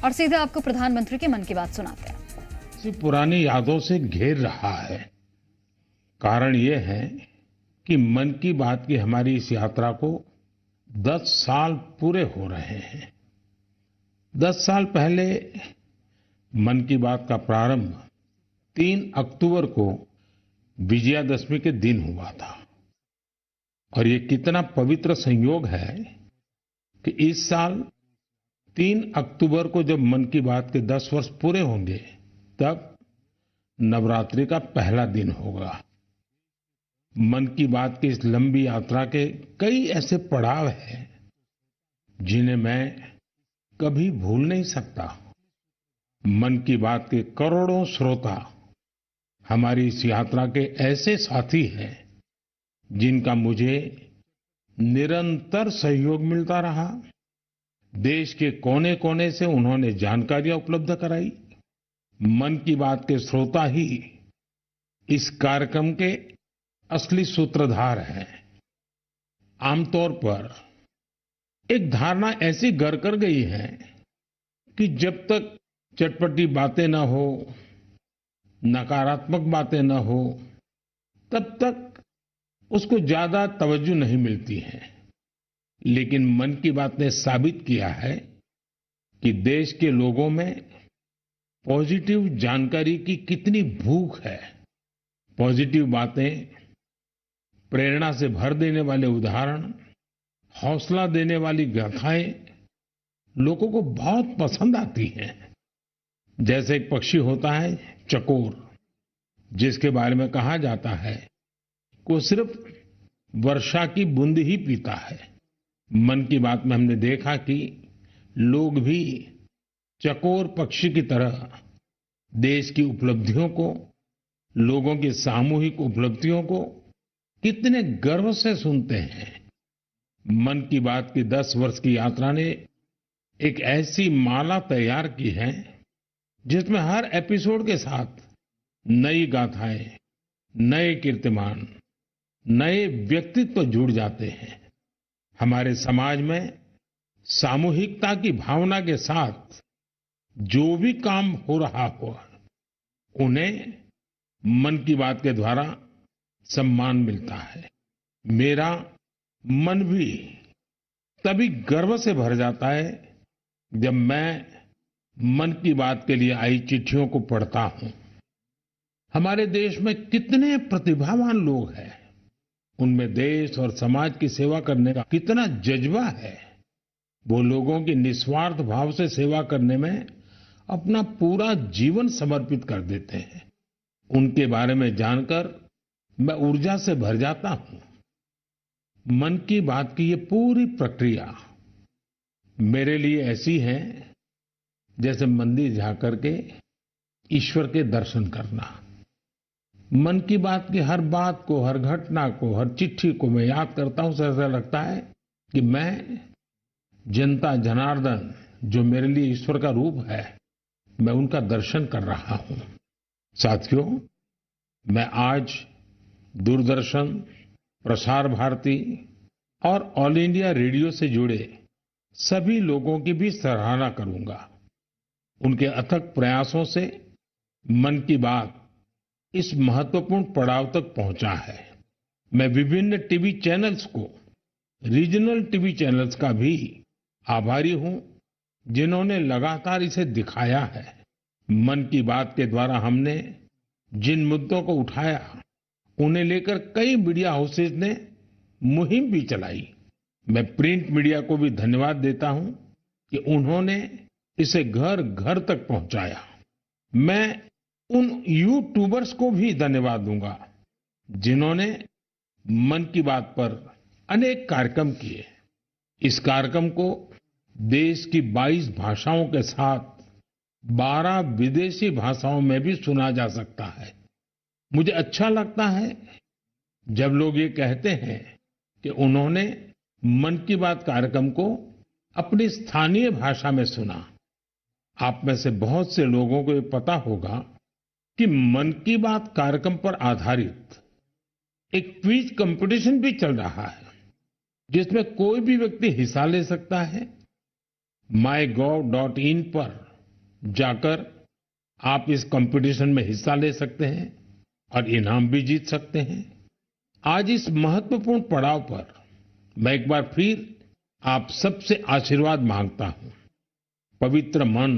और सीधे आपको प्रधानमंत्री के मन की बात सुनाते हैं। पुरानी यादों से घेर रहा है। कारण ये है कि मन की बात की हमारी इस यात्रा को 10 साल पूरे हो रहे हैं। 10 साल पहले मन की बात का प्रारंभ 3 अक्टूबर को विजयादशमी के दिन हुआ था। और ये कितना पवित्र संयोग है कि इस साल 3 अक्टूबर को जब मन की बात के 10 वर्ष पूरे होंगे तब नवरात्रि का पहला दिन होगा। मन की बात की इस लंबी यात्रा के कई ऐसे पड़ाव हैं जिन्हें मैं कभी भूल नहीं सकता। मन की बात के करोड़ों श्रोता हमारी इस यात्रा के ऐसे साथी हैं जिनका मुझे निरंतर सहयोग मिलता रहा। देश के कोने कोने से उन्होंने जानकारियां उपलब्ध कराई। मन की बात के श्रोता ही इस कार्यक्रम के असली सूत्रधार हैं। आमतौर पर एक धारणा ऐसी घर कर गई है कि जब तक चटपटी बातें न हो, नकारात्मक बातें न हो, तब तक उसको ज्यादा तवज्जो नहीं मिलती है। लेकिन मन की बात ने साबित किया है कि देश के लोगों में पॉजिटिव जानकारी की कितनी भूख है। पॉजिटिव बातें, प्रेरणा से भर देने वाले उदाहरण, हौसला देने वाली गाथाएं लोगों को बहुत पसंद आती हैं। जैसे एक पक्षी होता है चकोर, जिसके बारे में कहा जाता है कि वो सिर्फ वर्षा की बूंद ही पीता है। मन की बात में हमने देखा कि लोग भी चकोर पक्षी की तरह देश की उपलब्धियों को, लोगों की सामूहिक उपलब्धियों को कितने गर्व से सुनते हैं। मन की बात की 10 वर्ष की यात्रा ने एक ऐसी माला तैयार की है जिसमें हर एपिसोड के साथ नई गाथाएं, नए कीर्तिमान, नए व्यक्तित्व जुड़ जाते हैं। हमारे समाज में सामूहिकता की भावना के साथ जो भी काम हो रहा हो, उन्हें मन की बात के द्वारा सम्मान मिलता है। मेरा मन भी तभी गर्व से भर जाता है जब मैं मन की बात के लिए आई चिट्ठियों को पढ़ता हूं। हमारे देश में कितने प्रतिभावान लोग हैं, उनमें देश और समाज की सेवा करने का कितना जज्बा है। वो लोगों की निस्वार्थ भाव से सेवा करने में अपना पूरा जीवन समर्पित कर देते हैं। उनके बारे में जानकर मैं ऊर्जा से भर जाता हूं। मन की बात की ये पूरी प्रक्रिया मेरे लिए ऐसी है जैसे मंदिर जाकर के ईश्वर के दर्शन करना। मन की बात की हर बात को, हर घटना को, हर चिट्ठी को मैं याद करता हूं, ऐसा लगता है कि मैं जनता जनार्दन, जो मेरे लिए ईश्वर का रूप है, मैं उनका दर्शन कर रहा हूं। साथियों, मैं आज दूरदर्शन, प्रसार भारती और ऑल इंडिया रेडियो से जुड़े सभी लोगों की भी सराहना करूंगा। उनके अथक प्रयासों से मन की बात इस महत्वपूर्ण पड़ाव तक पहुंचा है। मैं विभिन्न टीवी चैनल्स को, रीजनल टीवी चैनल्स का भी आभारी हूं जिन्होंने लगातार इसे दिखाया है। मन की बात के द्वारा हमने जिन मुद्दों को उठाया, उन्हें लेकर कई मीडिया हाउसेज ने मुहिम भी चलाई। मैं प्रिंट मीडिया को भी धन्यवाद देता हूं कि उन्होंने इसे घर घर तक पहुंचाया। मैं उन यूट्यूबर्स को भी धन्यवाद दूंगा जिन्होंने मन की बात पर अनेक कार्यक्रम किए। इस कार्यक्रम को देश की 22 भाषाओं के साथ 12 विदेशी भाषाओं में भी सुना जा सकता है। मुझे अच्छा लगता है जब लोग ये कहते हैं कि उन्होंने मन की बात कार्यक्रम को अपनी स्थानीय भाषा में सुना। आप में से बहुत से लोगों को ये पता होगा कि मन की बात कार्यक्रम पर आधारित एक क्विज कंपटीशन भी चल रहा है, जिसमें कोई भी व्यक्ति हिस्सा ले सकता है। MyGov.in पर जाकर आप इस कंपटीशन में हिस्सा ले सकते हैं और इनाम भी जीत सकते हैं। आज इस महत्वपूर्ण पड़ाव पर मैं एक बार फिर आप सबसे आशीर्वाद मांगता हूं। पवित्र मन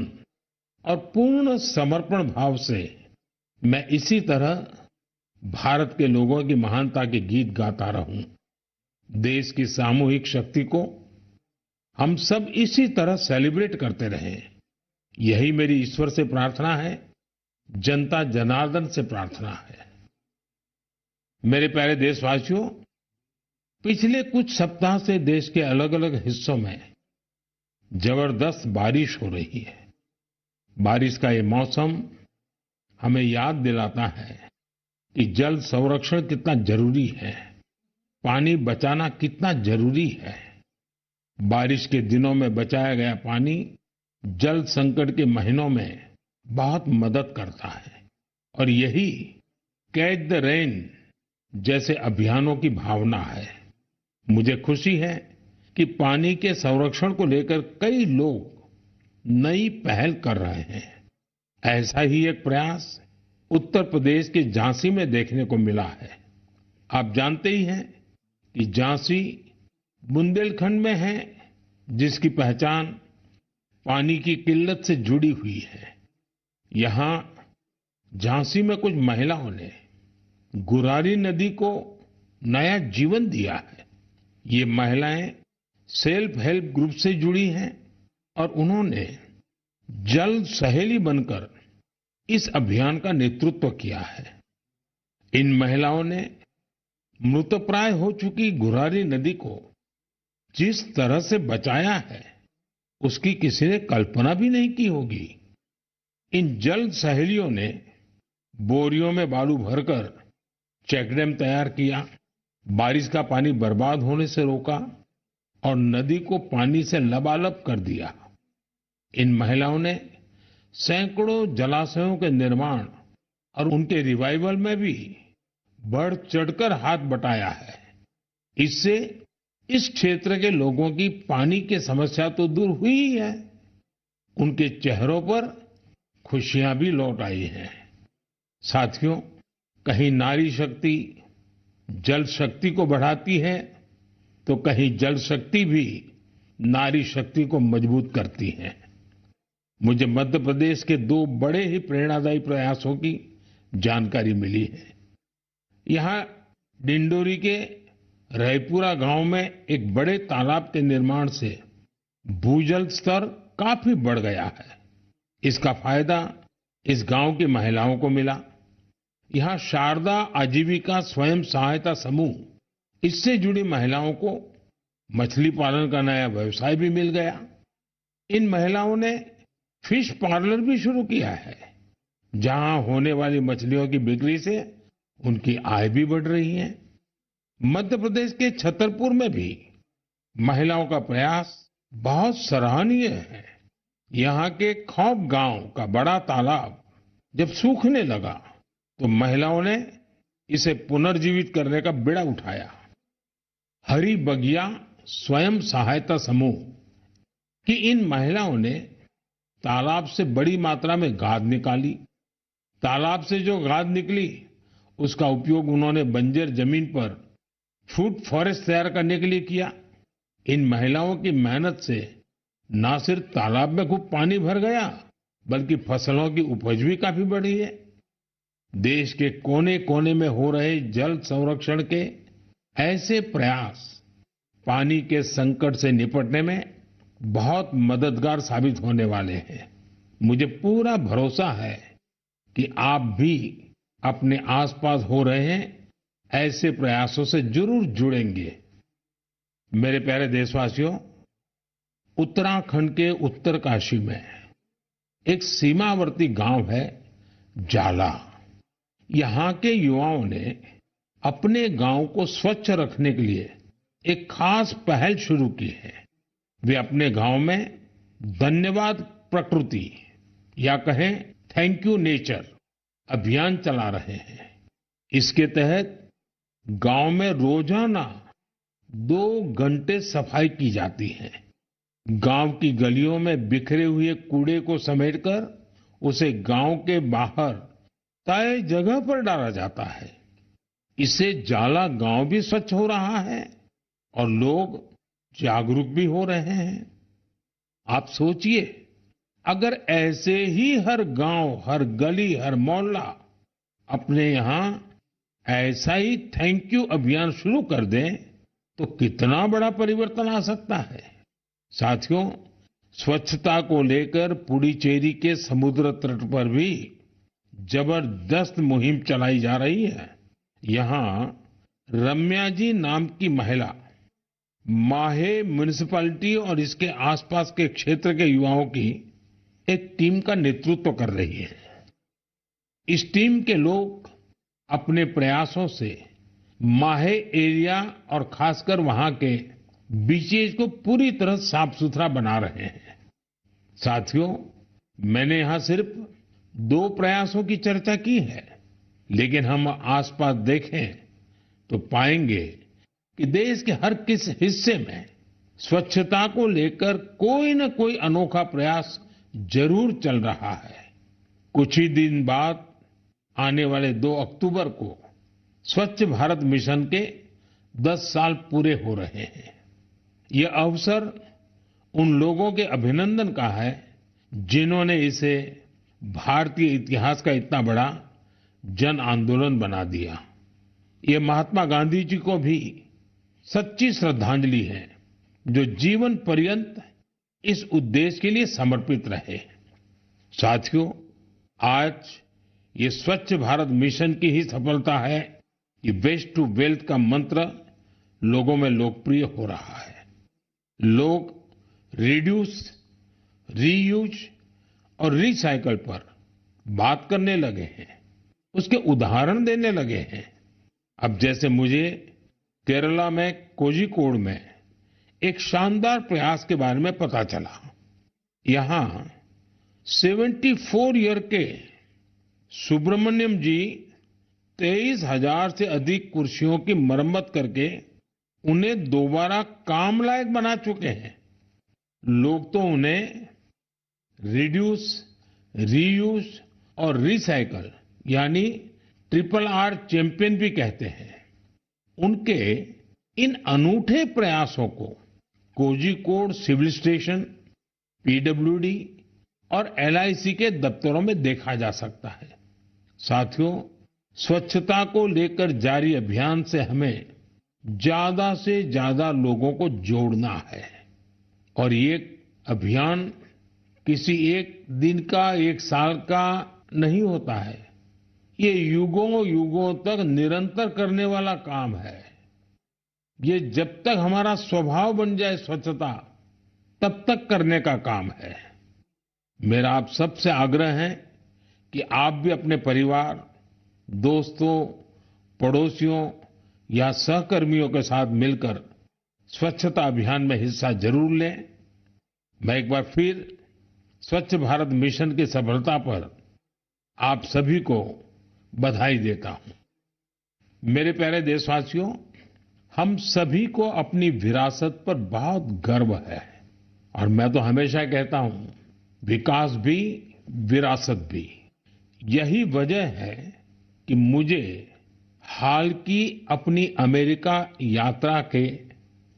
और पूर्ण समर्पण भाव से मैं इसी तरह भारत के लोगों की महानता के गीत गाता रहूं। देश की सामूहिक शक्ति को हम सब इसी तरह सेलिब्रेट करते रहें। यही मेरी ईश्वर से प्रार्थना है, जनता जनार्दन से प्रार्थना है। मेरे प्यारे देशवासियों, पिछले कुछ सप्ताह से देश के अलग अलग हिस्सों में जबरदस्त बारिश हो रही है। बारिश का ये मौसम हमें याद दिलाता है कि जल संरक्षण कितना जरूरी है, पानी बचाना कितना जरूरी है। बारिश के दिनों में बचाया गया पानी जल संकट के महीनों में बहुत मदद करता है और यही कैच द रेन जैसे अभियानों की भावना है। मुझे खुशी है कि पानी के संरक्षण को लेकर कई लोग नई पहल कर रहे हैं। ऐसा ही एक प्रयास उत्तर प्रदेश के झांसी में देखने को मिला है। आप जानते ही हैं कि झांसी बुंदेलखंड में है, जिसकी पहचान पानी की किल्लत से जुड़ी हुई है। यहां झांसी में कुछ महिलाओं ने गुरारी नदी को नया जीवन दिया है। ये महिलाएं सेल्फ हेल्प ग्रुप से जुड़ी हैं और उन्होंने जल सहेली बनकर इस अभियान का नेतृत्व किया है। इन महिलाओं ने मृतप्राय हो चुकी गुरारी नदी को जिस तरह से बचाया है, उसकी किसी ने कल्पना भी नहीं की होगी। इन जल सहेलियों ने बोरियों में बालू भरकर चेकडैम तैयार किया, बारिश का पानी बर्बाद होने से रोका और नदी को पानी से लबालब कर दिया। इन महिलाओं ने सैकड़ों जलाशयों के निर्माण और उनके रिवाइवल में भी बढ़ चढ़कर हाथ बटाया है। इससे इस क्षेत्र के लोगों की पानी की समस्या तो दूर हुई ही है, उनके चेहरों पर खुशियां भी लौट आई हैं। साथियों, कहीं नारी शक्ति जल शक्ति को बढ़ाती है तो कहीं जल शक्ति भी नारी शक्ति को मजबूत करती है। मुझे मध्य प्रदेश के दो बड़े ही प्रेरणादायी प्रयासों की जानकारी मिली है। यहां डिंडोरी के रायपुरा गांव में एक बड़े तालाब के निर्माण से भूजल स्तर काफी बढ़ गया है। इसका फायदा इस गांव की महिलाओं को मिला। यहां शारदा आजीविका स्वयं सहायता समूह, इससे जुड़ी महिलाओं को मछली पालन का नया व्यवसाय भी मिल गया। इन महिलाओं ने फिश पार्लर भी शुरू किया है, जहां होने वाली मछलियों की बिक्री से उनकी आय भी बढ़ रही है। मध्य प्रदेश के छतरपुर में भी महिलाओं का प्रयास बहुत सराहनीय है। यहाँ के खौब गांव का बड़ा तालाब जब सूखने लगा तो महिलाओं ने इसे पुनर्जीवित करने का बीड़ा उठाया। हरी बगिया स्वयं सहायता समूह की इन महिलाओं ने तालाब से बड़ी मात्रा में गाद निकाली। तालाब से जो गाद निकली उसका उपयोग उन्होंने बंजर जमीन पर फूड फॉरेस्ट तैयार करने के लिए किया। इन महिलाओं की मेहनत से न सिर्फ तालाब में खूब पानी भर गया, बल्कि फसलों की उपज भी काफी बढ़ी है। देश के कोने कोने में हो रहे जल संरक्षण के ऐसे प्रयास पानी के संकट से निपटने में बहुत मददगार साबित होने वाले हैं। मुझे पूरा भरोसा है कि आप भी अपने आसपास हो रहे ऐसे प्रयासों से जरूर जुड़ेंगे। मेरे प्यारे देशवासियों, उत्तराखंड के उत्तरकाशी में एक सीमावर्ती गांव है जाला। यहाँ के युवाओं ने अपने गांव को स्वच्छ रखने के लिए एक खास पहल शुरू की है। वे अपने गांव में धन्यवाद प्रकृति या कहें थैंक यू नेचर अभियान चला रहे हैं। इसके तहत गांव में रोजाना 2 घंटे सफाई की जाती है। गांव की गलियों में बिखरे हुए कूड़े को समेटकर उसे गांव के बाहर तय जगह पर डाला जाता है। इससे जाला गांव भी स्वच्छ हो रहा है और लोग जागरूक भी हो रहे हैं। आप सोचिए, अगर ऐसे ही हर गांव, हर गली, हर मोहल्ला अपने यहाँ ऐसा ही थैंक यू अभियान शुरू कर दें तो कितना बड़ा परिवर्तन आ सकता है। साथियों, स्वच्छता को लेकर पुडुचेरी के समुद्र तट पर भी जबरदस्त मुहिम चलाई जा रही है। यहाँ रम्या जी नाम की महिला माहे म्युनिसिपैलिटी और इसके आसपास के क्षेत्र के युवाओं की एक टीम का नेतृत्व कर रही है। इस टीम के लोग अपने प्रयासों से माहे एरिया और खासकर वहां के बीचेज को पूरी तरह साफ सुथरा बना रहे हैं। साथियों, मैंने यहां सिर्फ 2 प्रयासों की चर्चा की है, लेकिन हम आसपास देखें तो पाएंगे कि देश के हर किस हिस्से में स्वच्छता को लेकर कोई न कोई अनोखा प्रयास जरूर चल रहा है। कुछ ही दिन बाद आने वाले 2 अक्टूबर को स्वच्छ भारत मिशन के 10 साल पूरे हो रहे हैं। यह अवसर उन लोगों के अभिनंदन का है जिन्होंने इसे भारतीय इतिहास का इतना बड़ा जन आंदोलन बना दिया। ये महात्मा गांधी जी को भी सच्ची श्रद्धांजलि है, जो जीवन पर्यंत इस उद्देश्य के लिए समर्पित रहे। साथियों, आज ये स्वच्छ भारत मिशन की ही सफलता है कि वेस्ट टू वेल्थ का मंत्र लोगों में लोकप्रिय हो रहा है। लोग रिड्यूस, रीयूज और रिसाइकल पर बात करने लगे हैं, उसके उदाहरण देने लगे हैं। अब जैसे मुझे केरला में कोझिकोड में एक शानदार प्रयास के बारे में पता चला। यहाँ 74 ईयर के सुब्रमण्यम जी 23,000 से अधिक कुर्सियों की मरम्मत करके उन्हें दोबारा काम लायक बना चुके हैं। लोग तो उन्हें रिड्यूस, रीयूज और रिसाइकल यानी RRR चैंपियन भी कहते हैं। उनके इन अनूठे प्रयासों को कोझिकोड सिविल स्टेशन, पीडब्ल्यूडी और LIC के दफ्तरों में देखा जा सकता है। साथियों, स्वच्छता को लेकर जारी अभियान से हमें ज्यादा से ज्यादा लोगों को जोड़ना है और ये अभियान किसी एक दिन का, एक साल का नहीं होता है। ये युगों युगों तक निरंतर करने वाला काम है। ये जब तक हमारा स्वभाव बन जाए स्वच्छता, तब तक करने का काम है। मेरा आप सबसे आग्रह है कि आप भी अपने परिवार, दोस्तों, पड़ोसियों या सहकर्मियों के साथ मिलकर स्वच्छता अभियान में हिस्सा जरूर लें। मैं एक बार फिर स्वच्छ भारत मिशन की सफलता पर आप सभी को बधाई देता हूं। मेरे प्यारे देशवासियों, हम सभी को अपनी विरासत पर बहुत गर्व है और मैं तो हमेशा कहता हूं, विकास भी, विरासत भी। यही वजह है कि मुझे हाल की अपनी अमेरिका यात्रा के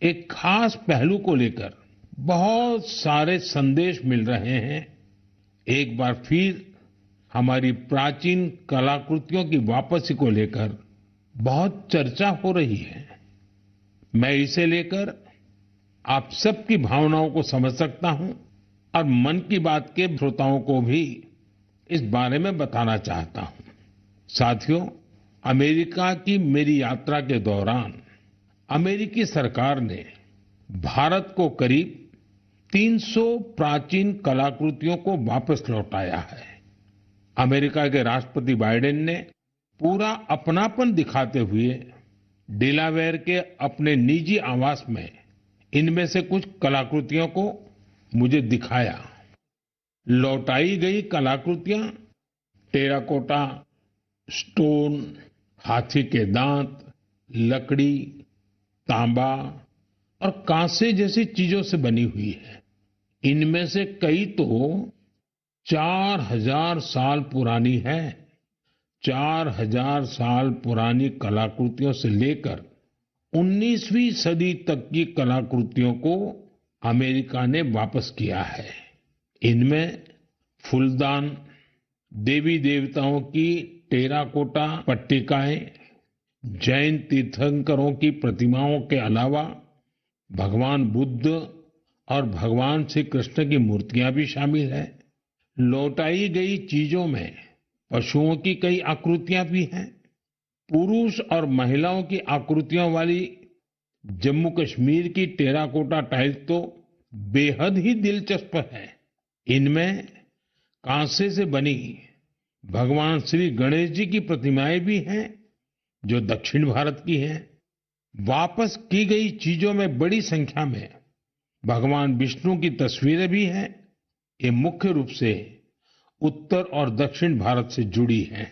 एक खास पहलू को लेकर बहुत सारे संदेश मिल रहे हैं। एक बार फिर हमारी प्राचीन कलाकृतियों की वापसी को लेकर बहुत चर्चा हो रही है। मैं इसे लेकर आप सबकी भावनाओं को समझ सकता हूं और मन की बात के श्रोताओं को भी इस बारे में बताना चाहता हूं। साथियों, अमेरिका की मेरी यात्रा के दौरान अमेरिकी सरकार ने भारत को करीब 300 प्राचीन कलाकृतियों को वापस लौटाया है। अमेरिका के राष्ट्रपति बाइडेन ने पूरा अपनापन दिखाते हुए डेलावेयर के अपने निजी आवास में इनमें से कुछ कलाकृतियों को मुझे दिखाया। लौटाई गई कलाकृतियां टेराकोटा, स्टोन, हाथी के दांत, लकड़ी, तांबा और कांसे जैसी चीजों से बनी हुई है। इनमें से कई तो 4000 साल पुरानी है। 4000 साल पुरानी कलाकृतियों से लेकर 19वीं सदी तक की कलाकृतियों को अमेरिका ने वापस किया है। इनमें फूलदान, देवी देवताओं की टेराकोटा पट्टिकाएं, जैन तीर्थंकरों की प्रतिमाओं के अलावा भगवान बुद्ध और भगवान श्री कृष्ण की मूर्तियां भी शामिल है। लौटाई गई चीजों में पशुओं की कई आकृतियां भी हैं। पुरुष और महिलाओं की आकृतियों वाली जम्मू कश्मीर की टेराकोटा टाइल्स तो बेहद ही दिलचस्प है। इनमें कांसे से बनी भगवान श्री गणेश जी की प्रतिमाएं भी हैं, जो दक्षिण भारत की हैं। वापस की गई चीजों में बड़ी संख्या में भगवान विष्णु की तस्वीरें भी हैं। ये मुख्य रूप से उत्तर और दक्षिण भारत से जुड़ी हैं।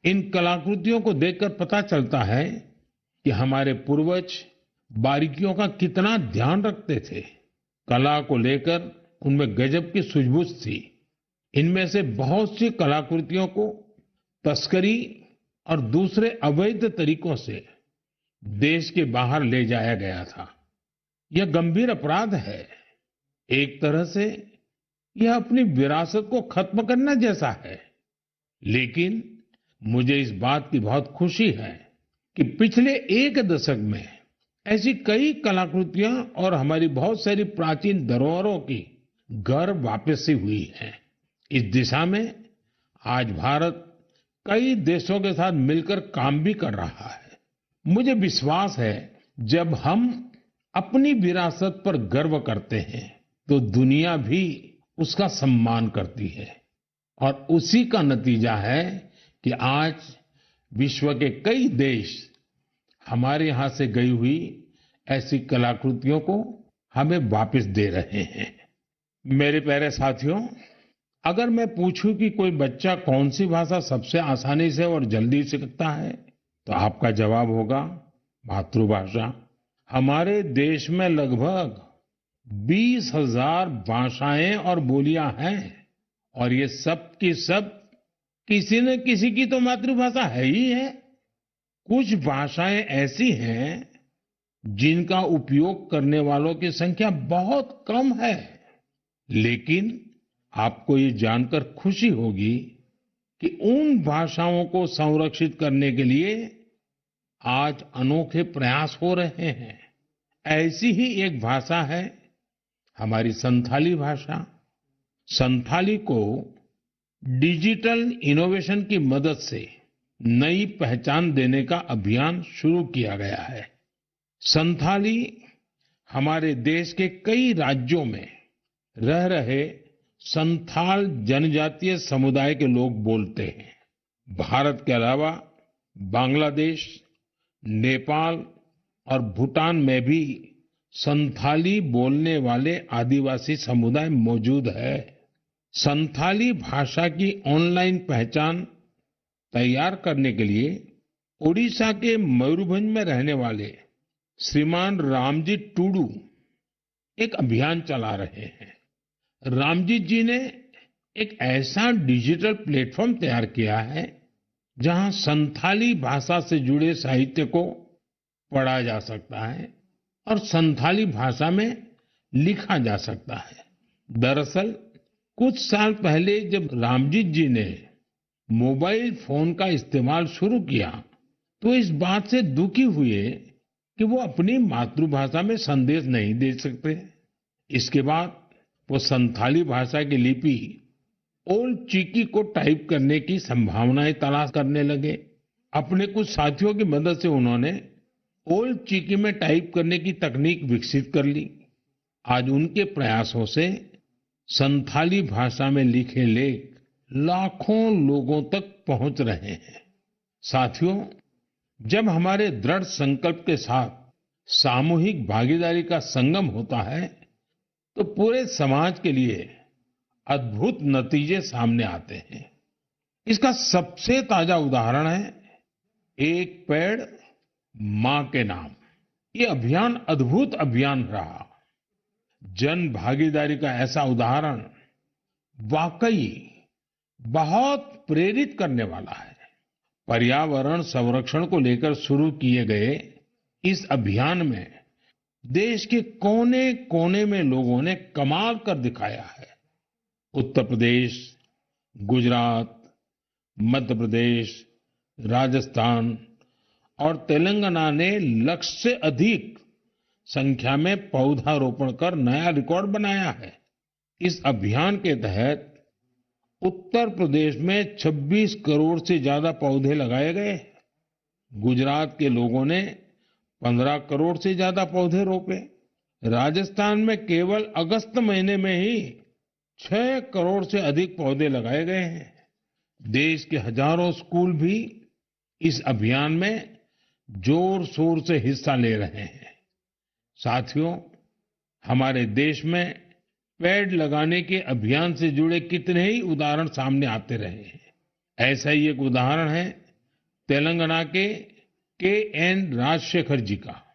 इन कलाकृतियों को देखकर पता चलता है कि हमारे पूर्वज बारीकियों का कितना ध्यान रखते थे। कला को लेकर उनमें गजब की सूझबूझ थी। इनमें से बहुत सी कलाकृतियों को तस्करी और दूसरे अवैध तरीकों से देश के बाहर ले जाया गया था। यह गंभीर अपराध है। एक तरह से यह अपनी विरासत को खत्म करना जैसा है। लेकिन मुझे इस बात की बहुत खुशी है कि पिछले एक दशक में ऐसी कई कलाकृतियां और हमारी बहुत सारी प्राचीन धरोहरों की घर वापसी हुई है। इस दिशा में आज भारत कई देशों के साथ मिलकर काम भी कर रहा है। मुझे विश्वास है, जब हम अपनी विरासत पर गर्व करते हैं तो दुनिया भी उसका सम्मान करती है। और उसी का नतीजा है कि आज विश्व के कई देश हमारे यहां से गई हुई ऐसी कलाकृतियों को हमें वापस दे रहे हैं। मेरे प्यारे साथियों, अगर मैं पूछूं कि कोई बच्चा कौन सी भाषा सबसे आसानी से और जल्दी सीखता है, तो आपका जवाब होगा मातृभाषा। हमारे देश में लगभग 20,000 भाषाएं और बोलियां हैं और ये सब की सब किसी न किसी की तो मातृभाषा है ही है। कुछ भाषाएं ऐसी हैं जिनका उपयोग करने वालों की संख्या बहुत कम है। लेकिन आपको ये जानकर खुशी होगी कि उन भाषाओं को संरक्षित करने के लिए आज अनोखे प्रयास हो रहे हैं। ऐसी ही एक भाषा है हमारी संथाली भाषा। संथाली को डिजिटल इनोवेशन की मदद से नई पहचान देने का अभियान शुरू किया गया है। संथाली हमारे देश के कई राज्यों में रह रहे संथाल जनजातीय समुदाय के लोग बोलते हैं। भारत के अलावा बांग्लादेश, नेपाल और भूटान में भी संथाली बोलने वाले आदिवासी समुदाय मौजूद है। संथाली भाषा की ऑनलाइन पहचान तैयार करने के लिए ओडिशा के मयूरभंज में रहने वाले श्रीमान रामजी टूडू एक अभियान चला रहे हैं। रामजीत जी ने एक ऐसा डिजिटल प्लेटफॉर्म तैयार किया है जहां संथाली भाषा से जुड़े साहित्य को पढ़ा जा सकता है और संथाली भाषा में लिखा जा सकता है। दरअसल कुछ साल पहले जब रामजीत जी ने मोबाइल फोन का इस्तेमाल शुरू किया तो इस बात से दुखी हुए कि वो अपनी मातृभाषा में संदेश नहीं दे सकते। इसके बाद वो संथाली भाषा की लिपि ओल्ड चिकी को टाइप करने की संभावनाएं तलाश करने लगे। अपने कुछ साथियों की मदद से उन्होंने ओल्ड चिकी में टाइप करने की तकनीक विकसित कर ली। आज उनके प्रयासों से संथाली भाषा में लिखे लेख लाखों लोगों तक पहुंच रहे हैं। साथियों, जब हमारे दृढ़ संकल्प के साथ सामूहिक भागीदारी का संगम होता है तो पूरे समाज के लिए अद्भुत नतीजे सामने आते हैं। इसका सबसे ताजा उदाहरण है एक पेड़ मां के नाम। ये अभियान अद्भुत अभियान रहा। जन भागीदारी का ऐसा उदाहरण वाकई बहुत प्रेरित करने वाला है। पर्यावरण संरक्षण को लेकर शुरू किए गए इस अभियान में देश के कोने कोने में लोगों ने कमाल कर दिखाया है। उत्तर प्रदेश, गुजरात, मध्य प्रदेश, राजस्थान और तेलंगाना ने लक्ष्य से अधिक संख्या में पौधारोपण कर नया रिकॉर्ड बनाया है। इस अभियान के तहत उत्तर प्रदेश में 26 करोड़ से ज्यादा पौधे लगाए गए। गुजरात के लोगों ने 15 करोड़ से ज्यादा पौधे रोपे। राजस्थान में केवल अगस्त महीने में ही 6 करोड़ से अधिक पौधे लगाए गए हैं। देश के हजारों स्कूल भी इस अभियान में जोर शोर से हिस्सा ले रहे हैं। साथियों, हमारे देश में पेड़ लगाने के अभियान से जुड़े कितने ही उदाहरण सामने आते रहे हैं। ऐसा ही एक उदाहरण है तेलंगाना के एन राजशेखर जी का।